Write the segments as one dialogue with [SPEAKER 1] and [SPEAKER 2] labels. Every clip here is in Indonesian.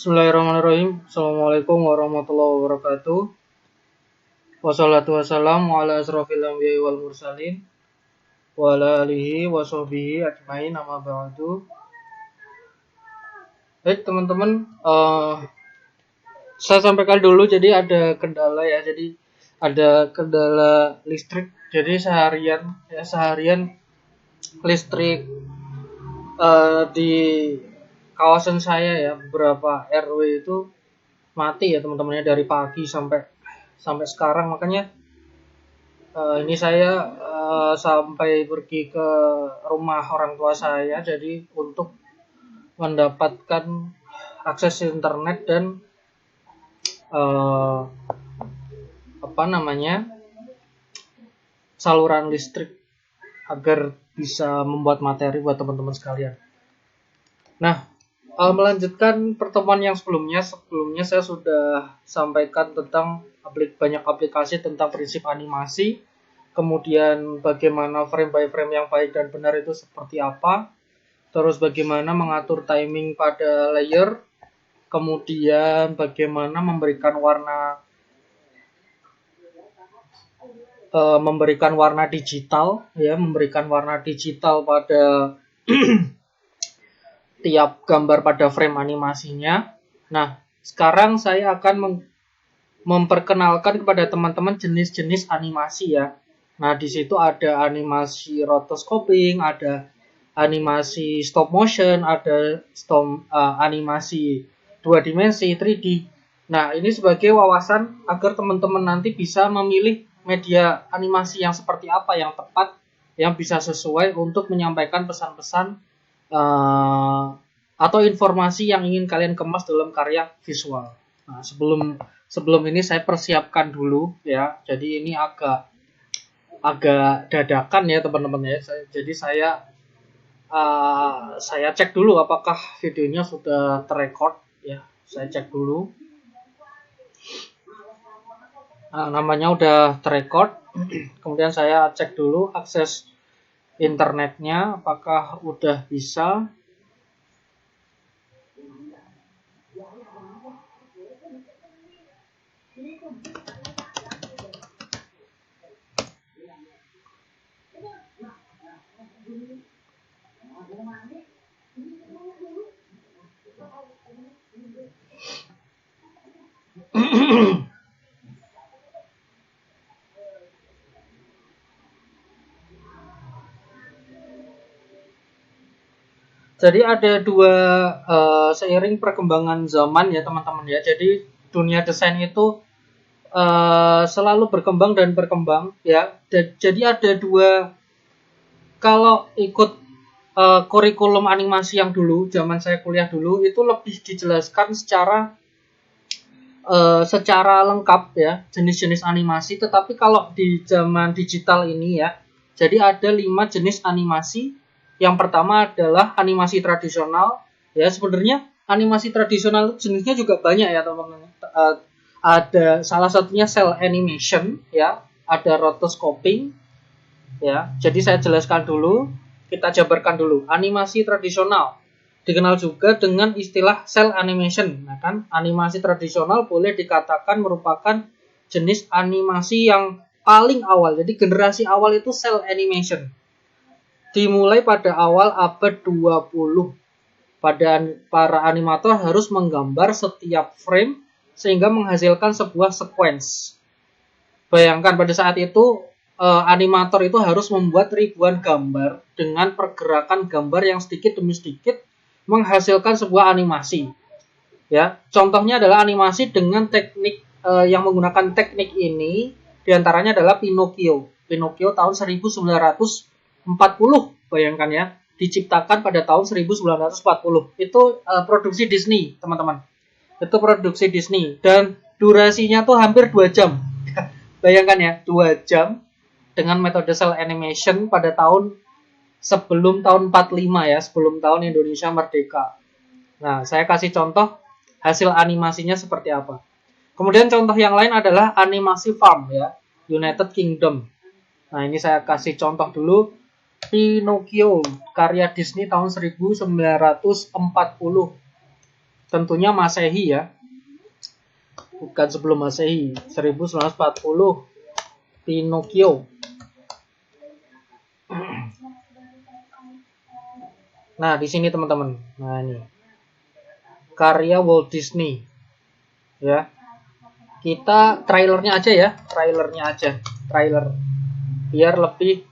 [SPEAKER 1] Bismillahirrahmanirrahim. Assalamualaikum warahmatullahi wabarakatuh. Wassalatu wassalamu ala asrofil anbiya'i wal mursalin wa ala alihi wa sahbihi ajmain amma ba'du. Baik teman-teman, saya sampaikan dulu, jadi ada kendala ya. Jadi ada kendala listrik. Jadi seharian listrik di kawasan saya ya, beberapa RW itu mati ya teman-temannya, dari pagi sampai sekarang. Makanya ini saya sampai pergi ke rumah orang tua saya, jadi untuk mendapatkan akses internet dan saluran listrik agar bisa membuat materi buat teman-teman sekalian. Nah, melanjutkan pertemuan yang sebelumnya saya sudah sampaikan tentang banyak aplikasi tentang prinsip animasi, kemudian bagaimana frame by frame yang baik dan benar itu seperti apa, terus bagaimana mengatur timing pada layer, kemudian bagaimana memberikan warna digital ya, memberikan warna digital pada tiap gambar pada frame animasinya. Nah, sekarang saya akan memperkenalkan kepada teman-teman jenis-jenis animasi ya. Nah, di situ ada animasi rotoscoping, ada animasi stop motion, ada animasi 2 dimensi 3D. Nah, ini sebagai wawasan agar teman-teman nanti bisa memilih media animasi yang seperti apa yang tepat, yang bisa sesuai untuk menyampaikan pesan-pesan atau informasi yang ingin kalian kemas dalam karya visual. Nah, sebelum ini saya persiapkan dulu ya. Jadi ini agak dadakan ya teman-teman ya. Jadi saya cek dulu apakah videonya sudah terrecord ya. Saya cek dulu. Nah, namanya udah terrecord. Kemudian saya cek dulu akses internetnya apakah udah bisa. Jadi ada dua, seiring perkembangan zaman ya teman-teman ya. Jadi dunia desain itu selalu berkembang dan berkembang ya. Jadi ada dua, kalau ikut kurikulum animasi yang dulu, zaman saya kuliah dulu, itu lebih dijelaskan secara lengkap ya jenis-jenis animasi. Tetapi kalau di zaman digital ini ya, jadi ada 5 jenis animasi. Yang pertama adalah animasi tradisional ya. Sebenarnya animasi tradisional jenisnya juga banyak ya teman-teman. Ada salah satunya cell animation ya, ada rotoscoping ya. Jadi saya jelaskan dulu, kita jabarkan dulu. Animasi tradisional dikenal juga dengan istilah cell animation. Nah kan, animasi tradisional boleh dikatakan merupakan jenis animasi yang paling awal. Jadi generasi awal itu cell animation. Dimulai pada awal abad 20. Para animator harus menggambar setiap frame sehingga menghasilkan sebuah sequence. Bayangkan pada saat itu animator itu harus membuat ribuan gambar dengan pergerakan gambar yang sedikit demi sedikit menghasilkan sebuah animasi. Ya, contohnya adalah animasi dengan teknik yang menggunakan teknik ini diantaranya adalah Pinocchio. Pinocchio tahun 1940, bayangkan ya, diciptakan pada tahun 1940. Itu produksi Disney, teman-teman. Itu produksi Disney dan durasinya tuh hampir 2 jam. Bayangkan ya, 2 jam dengan metode cell animation pada sebelum tahun 45 ya, sebelum tahun Indonesia merdeka. Nah, saya kasih contoh hasil animasinya seperti apa. Kemudian contoh yang lain adalah animasi farm ya, United Kingdom. Nah, ini saya kasih contoh dulu. Pinocchio, karya Disney tahun 1940. tentunya Masehi ya, bukan sebelum Masehi. 1940, Pinocchio. Nah, di sini teman-teman. Nah, ini karya Walt Disney. Ya. Kita trailernya aja ya, trailer biar lebih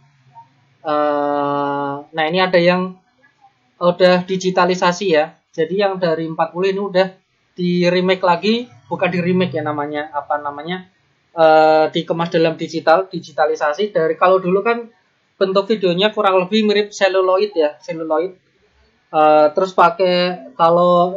[SPEAKER 1] nah, ini ada yang udah digitalisasi ya. Jadi yang dari 40 ini udah di remake lagi, bukan di remake ya namanya, dikemas dalam digitalisasi. Dari kalau dulu kan bentuk videonya kurang lebih mirip celluloid ya, terus pakai kalau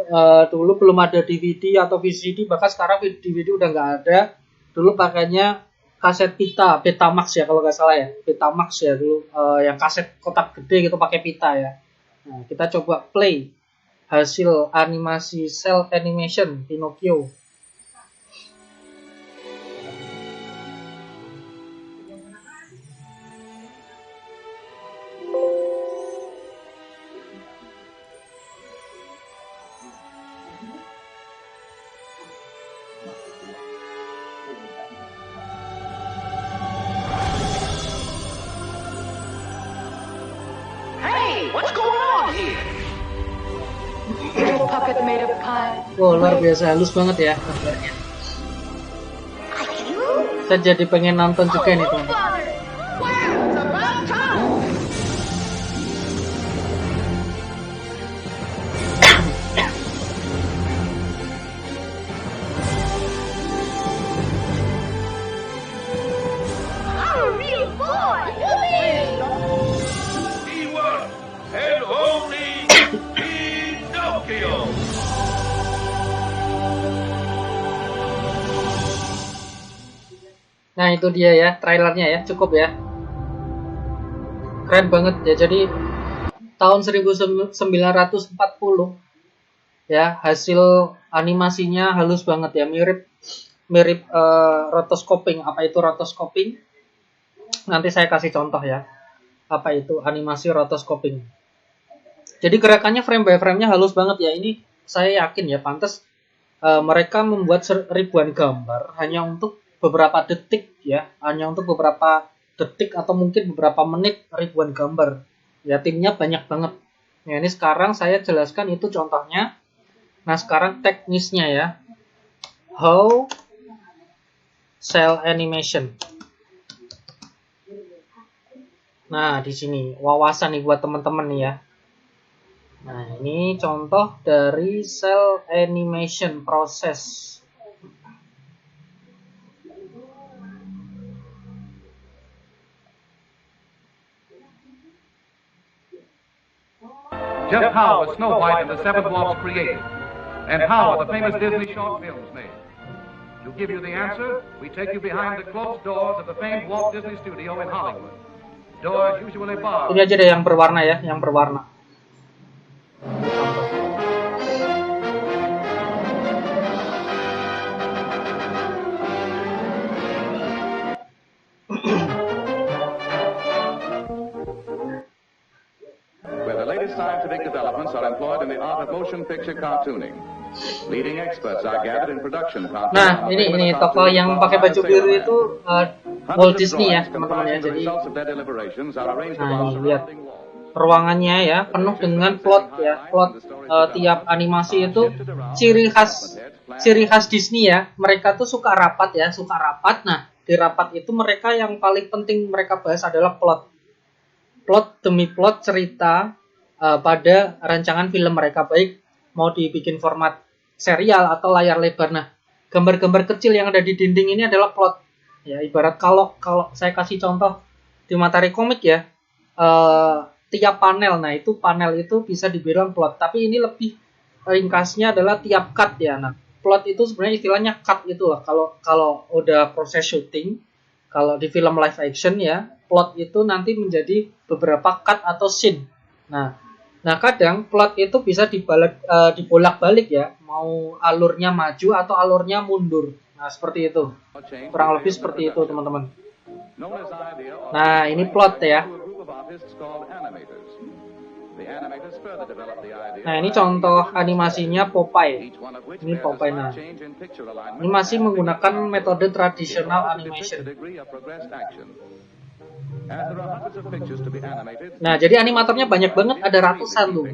[SPEAKER 1] dulu belum ada DVD atau VCD, bahkan sekarang DVD udah nggak ada. Dulu pakainya kaset pita, Betamax ya kalau nggak salah ya, Betamax ya dulu, yang kaset kotak gede gitu pakai pita ya. Nah, kita coba play hasil animasi cel animation Pinocchio. Wow, luar biasa halus banget ya gambarnya. Saya jadi pengen nonton juga nih teman-teman. Nah, itu dia ya trailernya ya, cukup ya, keren banget ya. Jadi tahun 1940 ya, hasil animasinya halus banget ya, mirip rotoscoping. Apa itu rotoscoping? Nanti saya kasih contoh ya, apa itu animasi rotoscoping. Jadi gerakannya frame by frame-nya halus banget ya. Ini saya yakin ya, pantas mereka membuat ribuan gambar hanya untuk beberapa detik ya, atau mungkin beberapa menit, ribuan gambar ya. Timnya banyak banget ya. Ini sekarang saya jelaskan itu contohnya. Nah, sekarang teknisnya ya, how cel animation. Nah, di sini wawasan nih buat teman-teman nih ya. Nah, ini contoh dari cel animation proses.
[SPEAKER 2] Just how was Snow White and the Seven Dwarfs created? And how are the famous Disney short films made? To give you the answer, we take you behind the closed doors of the famed Walt Disney Studio in Hollywood. Doors usually barred.
[SPEAKER 1] Ini aja deh yang berwarna ya, yang berwarna.
[SPEAKER 2] Where the latest scientific developments are employed in the art of motion picture cartooning. Leading experts are gathered in production.
[SPEAKER 1] Nah, ini tokoh yang pakai baju biru itu Walt Disney ya, teman-teman ya. Jadi, nah, ini lihat ruangannya ya, penuh dengan plot ya. Tiap animasi itu ciri khas Disney ya. Mereka tuh suka rapat. Nah, di rapat itu mereka yang paling penting mereka bahas adalah plot demi plot cerita pada rancangan film mereka, baik mau dibikin format serial atau layar lebar. Nah, gambar-gambar kecil yang ada di dinding ini adalah plot ya. Ibarat kalau saya kasih contoh di materi komik ya, tiap panel, nah itu panel itu bisa dibilang plot, tapi ini lebih ringkasnya adalah tiap cut ya. Nah, plot itu sebenarnya istilahnya cut itulah kalau udah proses syuting. Kalau di film live action ya, plot itu nanti menjadi beberapa cut atau scene. Nah, kadang plot itu bisa dibolak-balik ya, mau alurnya maju atau alurnya mundur. Nah, seperti itu. Kurang lebih seperti itu, teman-teman. Nah, ini plot ya. Nah, ini contoh animasinya Popeye. Ini Popeye. Nah, ini masih menggunakan metode tradisional animation. Nah, jadi animatornya banyak banget, ada ratusan tuh.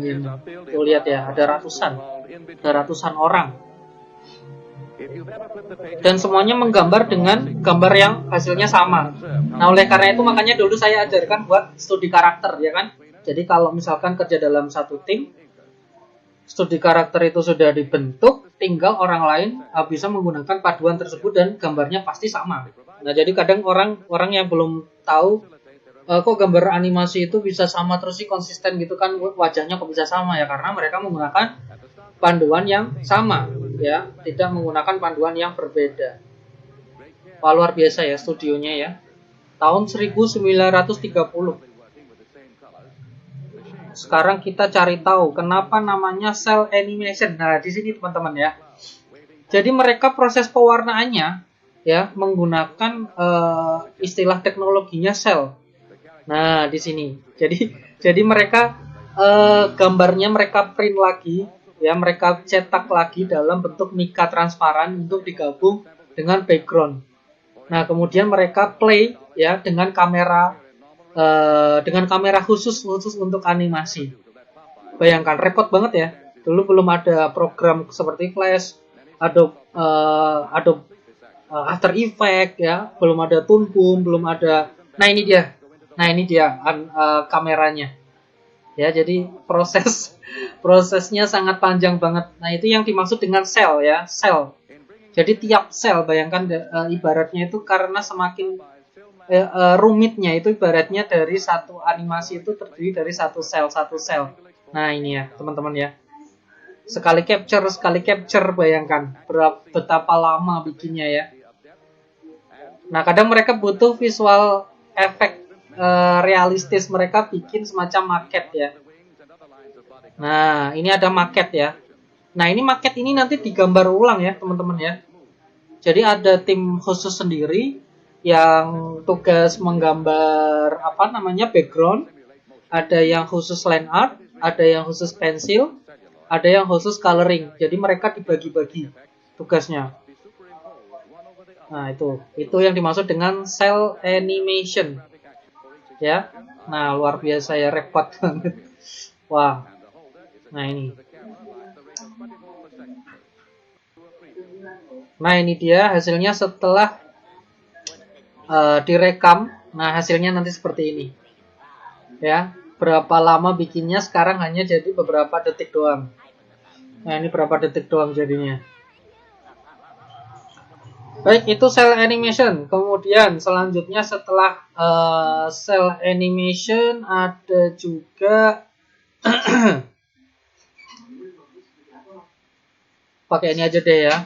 [SPEAKER 1] Tuh lihat ya, ada ratusan orang. Dan semuanya menggambar dengan gambar yang hasilnya sama. Nah, oleh karena itu makanya dulu saya ajarkan buat studi karakter, ya kan? Jadi kalau misalkan kerja dalam satu tim, studi karakter itu sudah dibentuk, tinggal orang lain bisa menggunakan paduan tersebut dan gambarnya pasti sama. Nah, jadi kadang orang yang belum tahu kok gambar animasi itu bisa sama terus sih, konsisten gitu kan, wajahnya kok bisa sama ya, karena mereka menggunakan panduan yang sama, ya, tidak menggunakan panduan yang berbeda. Wah, luar biasa ya studionya ya. Tahun 1930. Sekarang kita cari tahu kenapa namanya cell animation. Nah, di sini teman-teman ya. Jadi mereka proses pewarnaannya ya menggunakan istilah teknologinya cell. Nah, di sini. Jadi mereka gambarnya mereka print lagi, ya, mereka cetak lagi dalam bentuk mika transparan untuk digabung dengan background. Nah, kemudian mereka play ya dengan kamera khusus untuk animasi. Bayangkan, repot banget ya. Dulu belum ada program seperti Flash, Adobe After Effects ya, belum ada Toon Boom, belum ada. Nah, ini dia kameranya. Ya, jadi prosesnya sangat panjang banget. Nah, itu yang dimaksud dengan cell ya, cell. Jadi tiap sel, bayangkan ibaratnya itu karena semakin rumitnya itu ibaratnya dari satu animasi itu terdiri dari satu sel. Nah, ini ya teman-teman ya. Sekali capture bayangkan betapa lama bikinnya ya. Nah, kadang mereka butuh visual efek realistis, mereka bikin semacam maket ya. Nah, ini ada maket ya. Nah, ini maket ini nanti digambar ulang ya teman-teman ya. Jadi ada tim khusus sendiri yang tugas menggambar background, ada yang khusus line art, ada yang khusus pensil, ada yang khusus coloring. Jadi mereka dibagi-bagi tugasnya. Nah, itu yang dimaksud dengan cell animation. Ya. Nah, luar biasa ya, repot banget. Wah. Nah, ini. Nah, ini dia hasilnya setelah direkam. Nah, hasilnya nanti seperti ini. Ya, berapa lama bikinnya, sekarang hanya jadi beberapa detik doang. Nah, ini berapa detik doang jadinya. Baik, itu cell animation. Kemudian selanjutnya setelah cell animation ada juga pakai ini aja deh ya.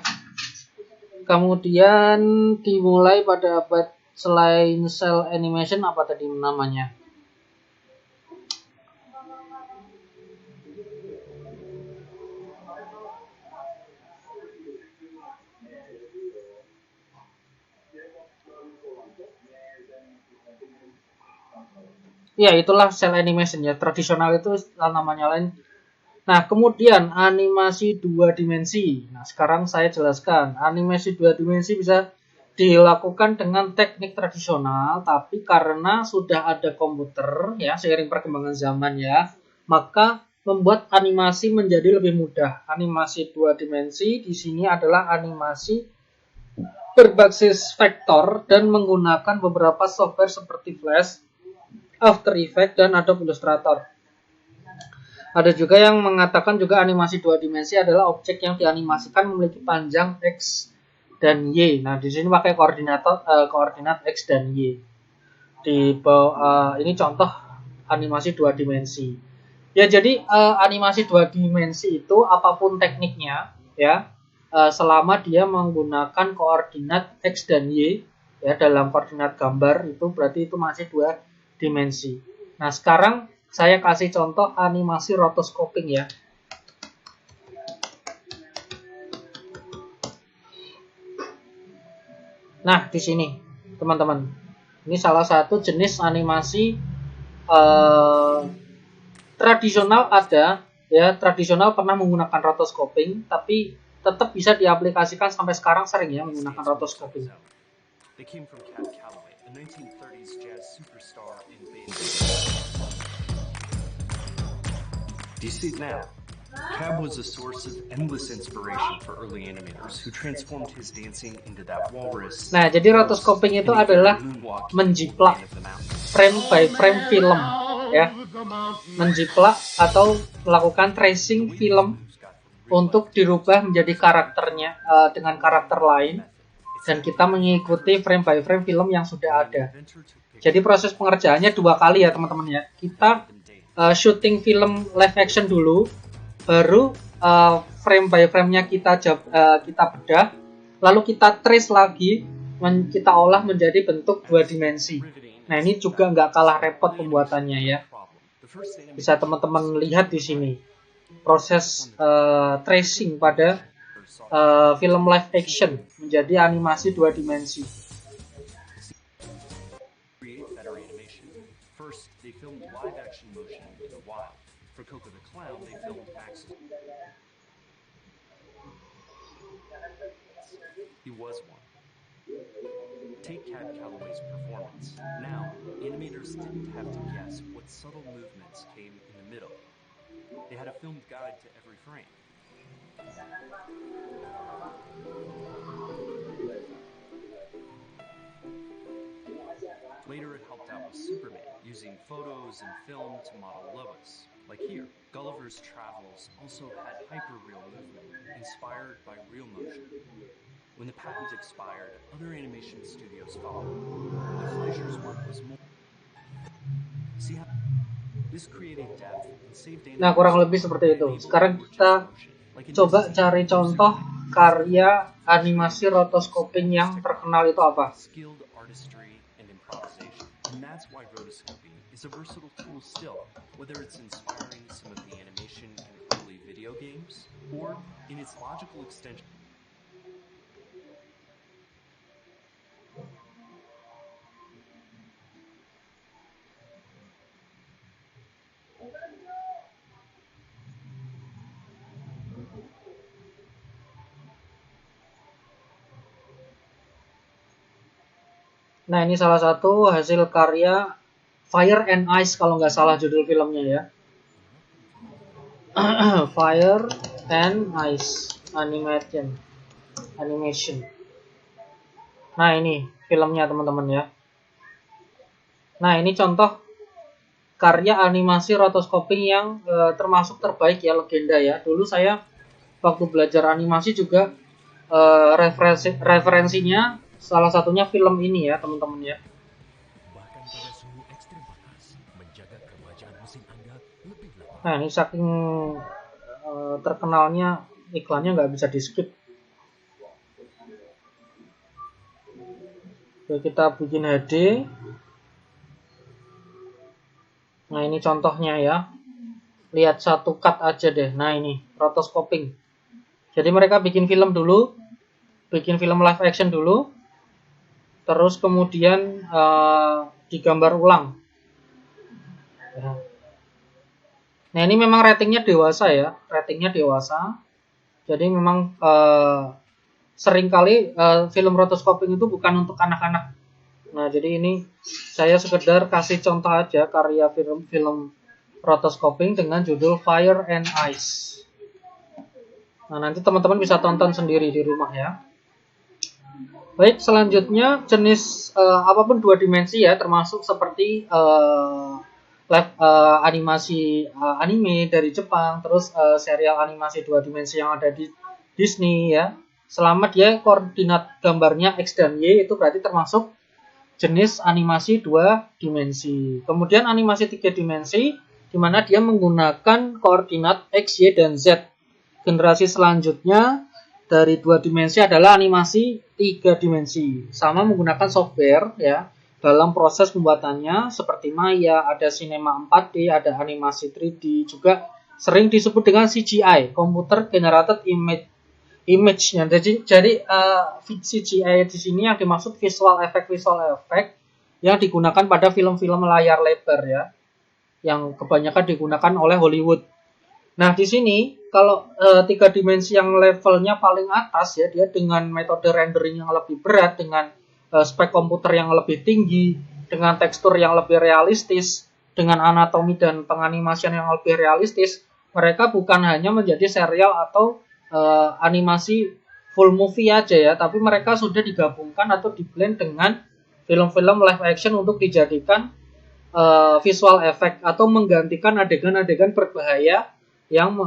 [SPEAKER 1] Kemudian dimulai pada abad, selain cell animation apa tadi namanya? Ya, itulah cell animation ya. Tradisional itu namanya lain. Nah, kemudian animasi 2 dimensi. Nah, sekarang saya jelaskan. Animasi 2 dimensi bisa dilakukan dengan teknik tradisional, tapi karena sudah ada komputer ya, seiring perkembangan zaman ya, maka membuat animasi menjadi lebih mudah. Animasi 2 dimensi di sini adalah animasi berbasis vektor dan menggunakan beberapa software seperti Flash, After Effects, dan Adobe Illustrator. Ada juga yang mengatakan juga animasi 2 dimensi adalah objek yang dianimasikan memiliki panjang X dan Y. Nah, di sini pakai koordinat X dan Y. Ini contoh animasi 2 dimensi. Ya, jadi animasi 2 dimensi itu apapun tekniknya ya, selama dia menggunakan koordinat X dan Y ya dalam koordinat gambar, itu berarti itu masih 2 dimensi. Nah, sekarang saya kasih contoh animasi rotoscoping ya. Nah, di sini teman-teman, ini salah satu jenis animasi tradisional ada ya, tradisional pernah menggunakan rotoscoping, tapi tetap bisa diaplikasikan sampai sekarang sering ya menggunakan rotoscoping.
[SPEAKER 3] They came from Cab Calloway, a 1930s jazz superstar in Baby. Do you see it now? Cab was a source of endless inspiration for early animators who transformed his dancing into that walrus.
[SPEAKER 1] Nah, jadi rotoscoping itu adalah menjiplak frame by frame film ya. Menjiplak atau melakukan tracing film untuk dirubah menjadi karakternya dengan karakter lain, dan kita mengikuti frame by frame film yang sudah ada. Jadi proses pengerjaannya 2 kali ya teman-teman ya. Kita syuting film live action dulu, baru frame by frame-nya kita bedah, lalu kita trace lagi, kita olah menjadi bentuk 2 dimensi. Nah, ini juga nggak kalah repot pembuatannya ya. Bisa teman-teman lihat di sini proses tracing pada film live action menjadi animasi 2 dimensi.
[SPEAKER 3] First, they filmed live action motion in the wild. For Coco the Clown, they filmed Axel. He was one. Take Cab Calloway's performance. Now, animators didn't have to guess what subtle movements came in the middle. They had a filmed guide to every frame. Later it helped out with Superman, using photos and film to model Lois. Like here, Gulliver's Travels also had hyperreal movement, inspired by real motion. When the patent expired, other animation studios followed. But Fleischer's work was more... See how this created depth and saved animation.
[SPEAKER 1] Nah, kurang lebih seperti itu. Sekarang kita coba cari contoh karya animasi rotoscoping yang terkenal itu apa.
[SPEAKER 3] Skilled artistry and improvisation. And that's why rotoscoping is a versatile tool still, whether it's inspiring some of the animation in early video games or in its logical extension.
[SPEAKER 1] Nah, ini salah satu hasil karya Fire and Ice kalau nggak salah judul filmnya ya. Fire and Ice animation. Nah, ini filmnya teman-teman ya. Nah, ini contoh karya animasi rotoscoping yang termasuk terbaik ya, legenda ya. Dulu saya waktu belajar animasi juga referensinya salah satunya film ini ya teman-teman ya. Nah, ini saking terkenalnya iklannya nggak bisa di skip. Oke, kita bikin HD. Nah, ini contohnya ya. Lihat satu cut aja deh. Nah, ini rotoscoping. Jadi mereka bikin film dulu, bikin film live action dulu, terus kemudian digambar ulang. Ya. Nah, ini memang ratingnya dewasa ya, ratingnya dewasa. Jadi memang seringkali film rotoscoping itu bukan untuk anak-anak. Nah, jadi ini saya sekedar kasih contoh aja karya film rotoscoping dengan judul Fire and Ice. Nah, nanti teman-teman bisa tonton sendiri di rumah ya. Baik, selanjutnya jenis apapun 2 dimensi ya, termasuk seperti animasi anime dari Jepang, terus serial animasi 2 dimensi yang ada di Disney ya. Selama dia koordinat gambarnya X dan Y, itu berarti termasuk jenis animasi 2 dimensi. Kemudian animasi 3 dimensi di mana dia menggunakan koordinat X, Y, dan Z. Generasi selanjutnya dari 2 dimensi adalah animasi 3 dimensi. Sama menggunakan software ya. Dalam proses pembuatannya seperti Maya, ada Cinema 4D, ada animasi 3D, juga sering disebut dengan CGI, Computer Generated Image-nya. Jadi CGI di sini yang dimaksud visual effect yang digunakan pada film-film layar lebar ya. yang kebanyakan digunakan oleh Hollywood. Nah, di sini kalau 3 dimensi yang levelnya paling atas ya, dia dengan metode rendering yang lebih berat, dengan spek komputer yang lebih tinggi, dengan tekstur yang lebih realistis, dengan anatomi dan penganimasian yang lebih realistis, mereka bukan hanya menjadi serial atau animasi full movie aja ya, tapi mereka sudah digabungkan atau diblend dengan film-film live action untuk dijadikan visual effect atau menggantikan adegan-adegan berbahaya yang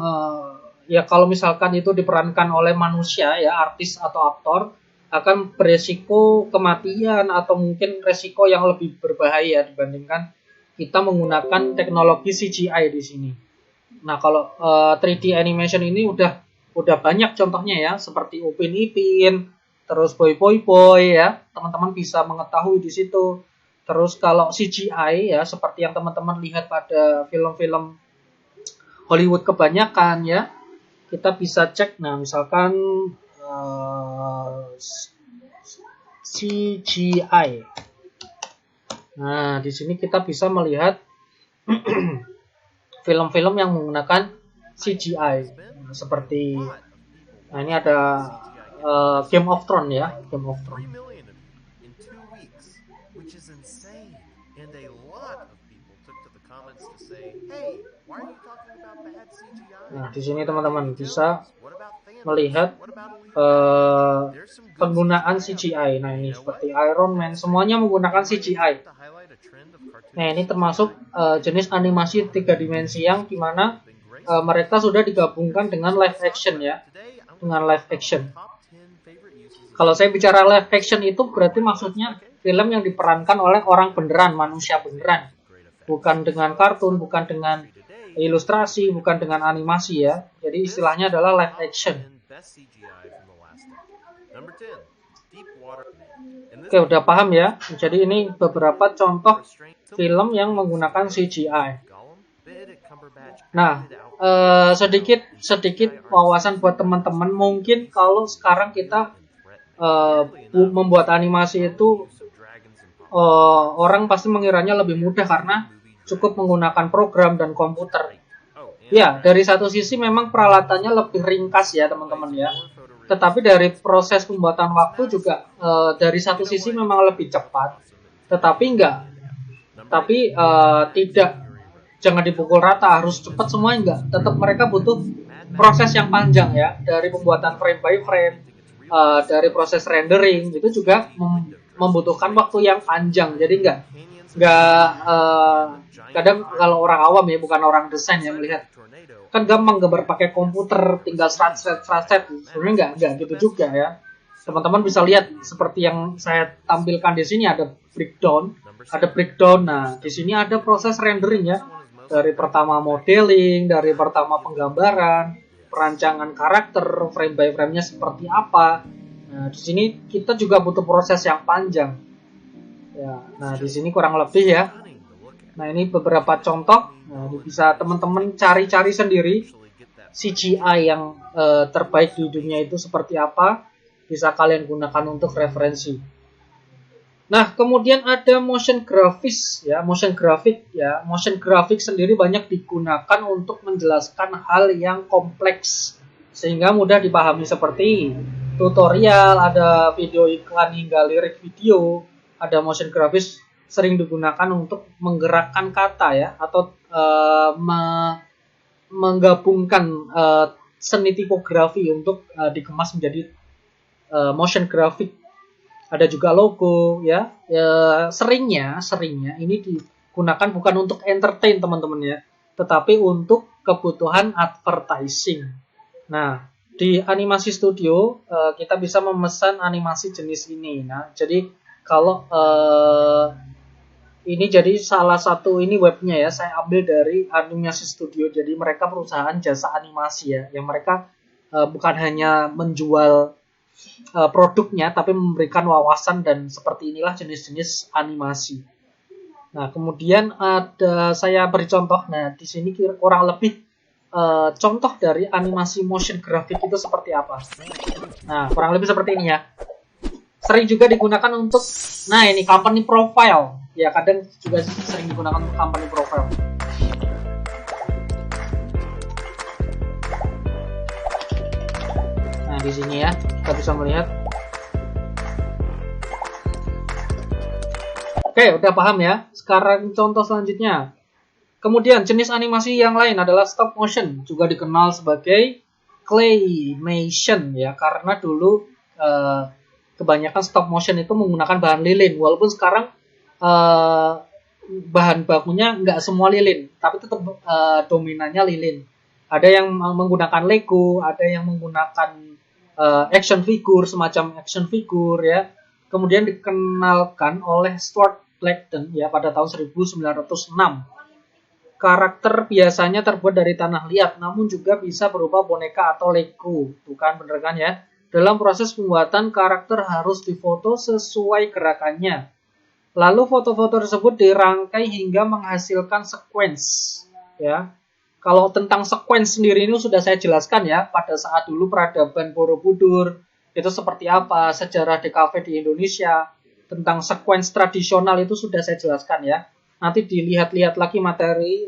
[SPEAKER 1] ya kalau misalkan itu diperankan oleh manusia ya, artis atau aktor, akan beresiko kematian atau mungkin resiko yang lebih berbahaya dibandingkan kita menggunakan teknologi CGI di sini. Nah, kalau 3D animation ini udah banyak contohnya ya, seperti Upin Ipin, terus Boy Boy Boy ya, teman-teman bisa mengetahui di situ. Terus kalau CGI ya, seperti yang teman-teman lihat pada film-film Hollywood kebanyakan ya, kita bisa cek. Nah, misalkan CGI. Nah, di sini kita bisa melihat film-film yang menggunakan CGI. Seperti, nah ini ada Game of Thrones ya, Game of Thrones. Nah, di sini teman-teman bisa melihat penggunaan CGI. Nah, ini seperti Iron Man, semuanya menggunakan CGI. Nah, ini termasuk jenis animasi 3 dimensi yang dimana mereka sudah digabungkan dengan live action ya, dengan live action. Kalau saya bicara live action itu berarti maksudnya film yang diperankan oleh orang beneran, manusia beneran, bukan dengan kartun, bukan dengan ilustrasi, bukan dengan animasi ya. Jadi istilahnya adalah live action. Oke, udah paham ya. Jadi ini beberapa contoh film yang menggunakan CGI. Nah, sedikit wawasan buat teman-teman. Mungkin kalau sekarang kita membuat animasi itu orang pasti mengiranya lebih mudah karena cukup menggunakan program dan komputer. Ya, dari satu sisi memang peralatannya lebih ringkas ya teman-teman ya. Tetapi dari proses pembuatan waktu juga dari satu sisi memang lebih cepat. Tetapi tidak, jangan dipukul rata, harus cepat semua enggak. Tetap mereka butuh proses yang panjang ya, dari pembuatan frame by frame, dari proses rendering itu juga membutuhkan waktu yang panjang. Jadi enggak kadang kalau orang awam ya, bukan orang desain yang melihat kan gampang gambar pakai komputer, tinggal set. Sebenarnya enggak gitu juga ya. Teman-teman bisa lihat seperti yang saya tampilkan di sini, ada breakdown. Nah, di sini ada proses rendering ya. Dari pertama modeling, dari pertama penggambaran, perancangan karakter, frame by frame-nya seperti apa. Nah, di sini kita juga butuh proses yang panjang. Ya, nah di sini kurang lebih ya. Nah, ini beberapa contoh. Nah, bisa teman-teman cari-cari sendiri CGI yang terbaik di dunia itu seperti apa. Bisa kalian gunakan untuk referensi. Nah, kemudian ada motion graphics ya, motion graphic sendiri banyak digunakan untuk menjelaskan hal yang kompleks sehingga mudah dipahami, seperti tutorial, ada video iklan hingga lirik video. Ada motion graphics sering digunakan untuk menggerakkan kata ya, atau menggabungkan seni tipografi untuk dikemas menjadi motion graphic. Ada juga logo ya. Seringnya ini digunakan bukan untuk entertain teman-teman ya, tetapi untuk kebutuhan advertising. Nah, di animasi studio kita bisa memesan animasi jenis ini. Nah, jadi kalau ini jadi salah satu ini webnya ya, saya ambil dari Animasi Studio. Jadi mereka perusahaan jasa animasi ya, yang mereka bukan hanya menjual produknya, tapi memberikan wawasan, dan seperti inilah jenis-jenis animasi. Nah, kemudian ada saya beri contoh. Nah, di sini kurang lebih contoh dari animasi motion graphic itu seperti apa. Nah, kurang lebih seperti ini ya. Sering juga digunakan untuk, nah ini company profile. Ya, kadang juga sering digunakan untuk company profile. di sini ya, kita bisa melihat. Oke, udah paham ya. Sekarang contoh selanjutnya. Kemudian jenis animasi yang lain adalah stop motion, juga dikenal sebagai claymation ya, karena dulu kebanyakan stop motion itu menggunakan bahan lilin, walaupun sekarang bahan bakunya nggak semua lilin, tapi tetap dominannya lilin. Ada yang menggunakan Lego, ada yang menggunakan action figure, semacam action figure ya. Kemudian dikenalkan oleh Stuart Blackton ya pada tahun 1906. Karakter biasanya terbuat dari tanah liat, namun juga bisa berupa boneka atau Lego. Tuh kan, bener kan ya? Dalam proses pembuatan, karakter harus difoto sesuai gerakannya. Lalu foto-foto tersebut dirangkai hingga menghasilkan sequence. Ya, kalau tentang sequence sendiri ini sudah saya jelaskan ya pada saat dulu peradaban Borobudur itu seperti apa, sejarah DKV di Indonesia, tentang sequence tradisional itu sudah saya jelaskan ya. Nanti dilihat-lihat lagi materi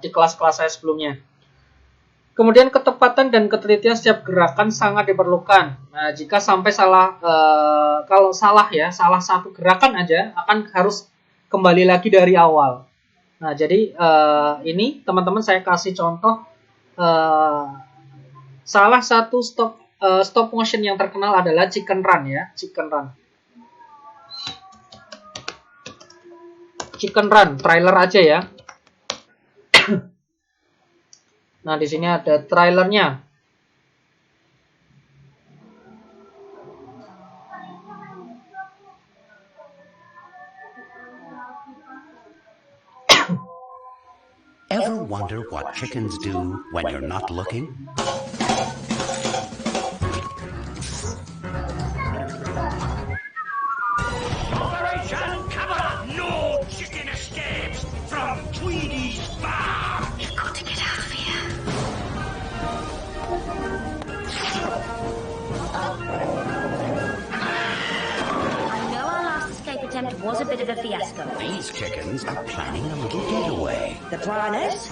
[SPEAKER 1] di kelas-kelas saya sebelumnya. Kemudian ketepatan dan ketelitian setiap gerakan sangat diperlukan. Nah, jika sampai salah, kalau salah ya, salah satu gerakan aja akan harus kembali lagi dari awal. Nah, jadi ini teman-teman saya kasih contoh salah satu stop motion yang terkenal adalah Chicken Run ya, Chicken Run. Chicken Run, trailer aja ya. Nah, di sini ada trailernya.
[SPEAKER 4] Ever wonder what chickens do when you're not looking?
[SPEAKER 5] Operation Cover! No chicken escapes from Tweedy's farm!
[SPEAKER 6] You've got to get out of here. I know our last escape attempt was a bit of a fiasco.
[SPEAKER 4] These chickens are planning a little getaway.
[SPEAKER 7] The plan is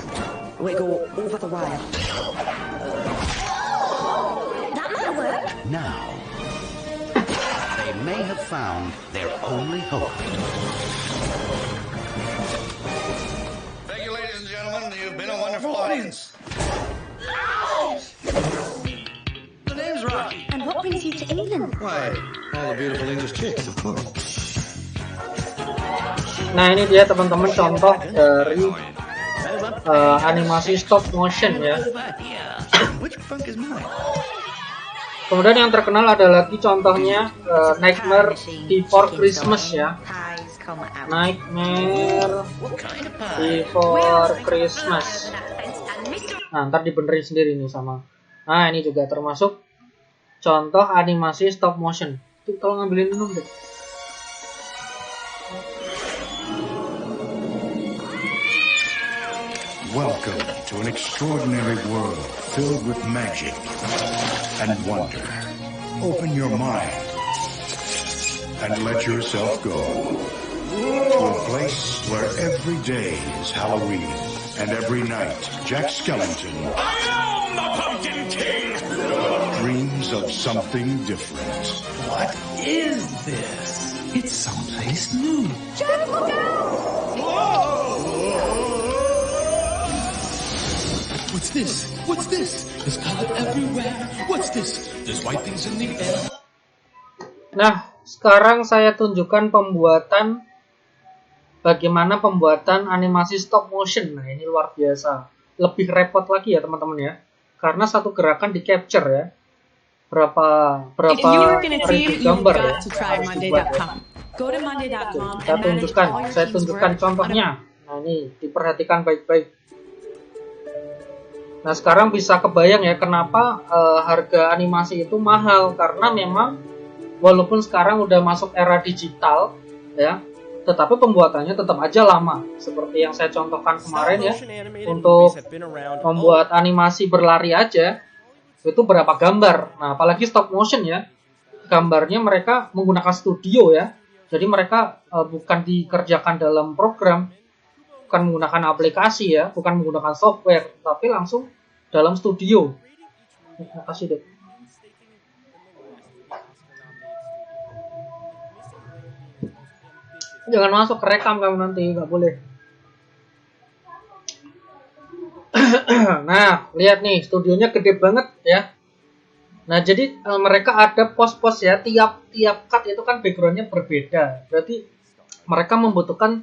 [SPEAKER 7] we go over the wire.
[SPEAKER 6] That might work.
[SPEAKER 4] Now, they may have found their only hope.
[SPEAKER 5] Thank you, ladies and gentlemen. You've been a wonderful audience. The name's Rocky.
[SPEAKER 6] And what brings you to England?
[SPEAKER 5] Why, all the beautiful English chicks, of course.
[SPEAKER 1] Nah, ini dia teman-teman contoh dari animasi stop motion ya.
[SPEAKER 5] Which funk is mine?
[SPEAKER 1] Kemudian yang terkenal ada lagi contohnya Nightmare Before Christmas ya. Nightmare Before Christmas. Nah, ntar dibenerin sendiri nih sama. Nah, ini juga termasuk contoh animasi stop motion. Tuh, tolong ngambilin minum deh.
[SPEAKER 8] Welcome to an extraordinary world filled with magic and wonder. Open your mind and let yourself go to a place where every day is Halloween and every night Jack Skellington
[SPEAKER 5] I am the Pumpkin King!
[SPEAKER 8] dreams of something different.
[SPEAKER 9] What is this? It's someplace new. What's this? What's this? There's color everywhere. What's this? There's white things in the air.
[SPEAKER 1] Nah, sekarang saya tunjukkan bagaimana pembuatan animasi stop motion. Nah, ini luar biasa. Lebih repot lagi ya teman-teman ya. Karena satu gerakan di capture ya. Berapa ribu gambar ya. Harus dibuat ya. Saya tunjukkan contohnya. Nah, ini diperhatikan baik-baik. Nah, sekarang bisa kebayang ya kenapa harga animasi itu mahal, karena memang walaupun sekarang udah masuk era digital ya, tetapi pembuatannya tetap aja lama. Seperti yang saya contohkan kemarin ya, untuk membuat animasi berlari aja itu berapa gambar. Nah, apalagi stop motion ya, gambarnya mereka menggunakan studio ya, jadi mereka bukan dikerjakan dalam program, bukan menggunakan aplikasi ya, bukan menggunakan software, tapi langsung dalam studio. Makasih deh. Jangan masuk kerekam kamu nanti, nggak boleh. Nah, lihat nih, studionya gede banget ya. Nah, jadi mereka ada pos-pos ya, tiap cut itu kan backgroundnya berbeda. Berarti mereka membutuhkan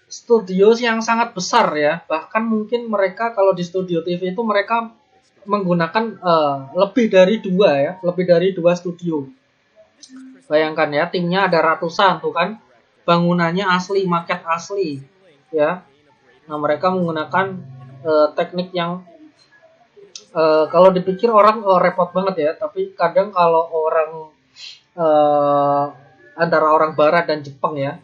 [SPEAKER 1] studio yang sangat besar ya. Bahkan mungkin mereka kalau di studio TV itu mereka menggunakan lebih dari 2 ya, lebih dari 2 studio. Bayangkan ya, timnya ada ratusan tuh kan. Bangunannya asli, maket asli ya. Nah, mereka menggunakan teknik yang kalau dipikir orang repot banget ya, tapi kadang kalau orang antara orang Barat dan Jepang ya,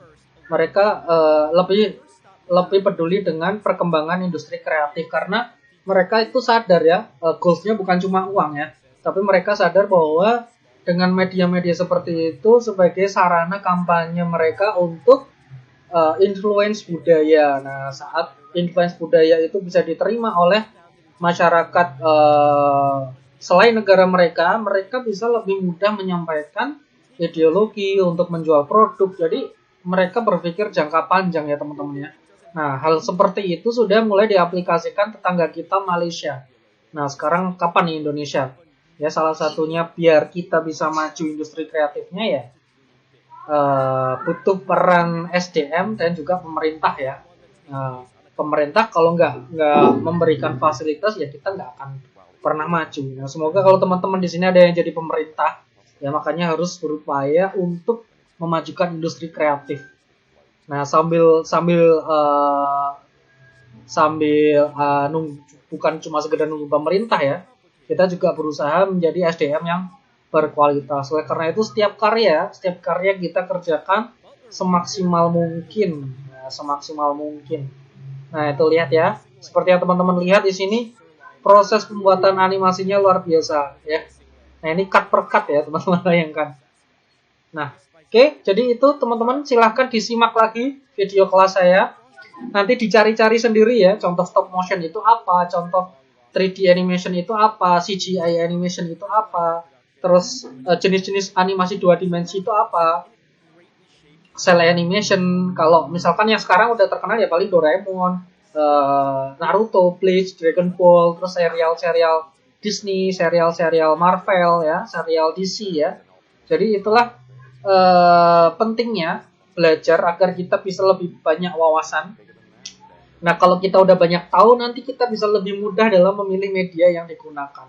[SPEAKER 1] mereka lebih peduli dengan perkembangan industri kreatif karena mereka itu sadar ya, goalsnya bukan cuma uang ya, tapi mereka sadar bahwa dengan media-media seperti itu sebagai sarana kampanye mereka untuk influence budaya. Nah, saat influence budaya itu bisa diterima oleh masyarakat selain negara mereka bisa lebih mudah menyampaikan ideologi untuk menjual produk. Jadi mereka berpikir jangka panjang ya teman-teman ya. Nah, hal seperti itu sudah mulai diaplikasikan tetangga kita Malaysia. Nah, sekarang kapan nih Indonesia? Ya, salah satunya biar kita bisa maju industri kreatifnya ya butuh peran SDM dan juga pemerintah ya. Pemerintah kalau nggak memberikan fasilitas ya kita nggak akan pernah maju. Nah, semoga kalau teman-teman di sini ada yang jadi pemerintah ya, makanya harus berupaya untuk memajukan industri kreatif. Nah, sambil nunggu, bukan cuma sekedar nunggu pemerintah ya, kita juga berusaha menjadi SDM yang berkualitas. Oleh karena itu setiap karya kita kerjakan semaksimal mungkin. Nah, itu lihat ya. Seperti yang teman-teman lihat di sini, proses pembuatan animasinya luar biasa ya. Nah, ini cut per cut ya, teman-teman bayangkan. Nah, oke, jadi itu teman-teman silahkan disimak lagi video kelas saya. Nanti dicari-cari sendiri ya, contoh stop motion itu apa, contoh 3D animation itu apa, CGI animation itu apa, terus jenis-jenis animasi 2 dimensi itu apa, cel animation. Kalau misalkan yang sekarang udah terkenal ya paling Doraemon, Naruto, Bleach, Dragon Ball, terus serial-serial Disney, serial-serial Marvel ya, serial DC ya. Jadi itulah pentingnya belajar agar kita bisa lebih banyak wawasan. Nah, kalau kita udah banyak tahu, nanti kita bisa lebih mudah dalam memilih media yang digunakan.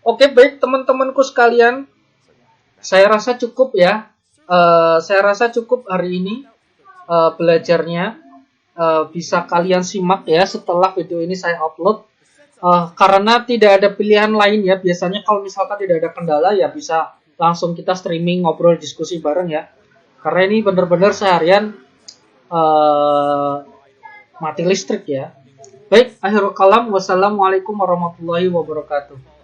[SPEAKER 1] Oke, baik teman-temanku sekalian, saya rasa cukup ya. Saya rasa cukup hari ini belajarnya. Bisa kalian simak ya setelah video ini saya upload. Karena tidak ada pilihan lain ya. Biasanya kalau misalkan tidak ada kendala ya bisa langsung kita streaming, ngobrol, diskusi bareng ya. Karena ini benar-benar seharian mati listrik ya. Baik, akhirul kalam. Wassalamualaikum warahmatullahi wabarakatuh.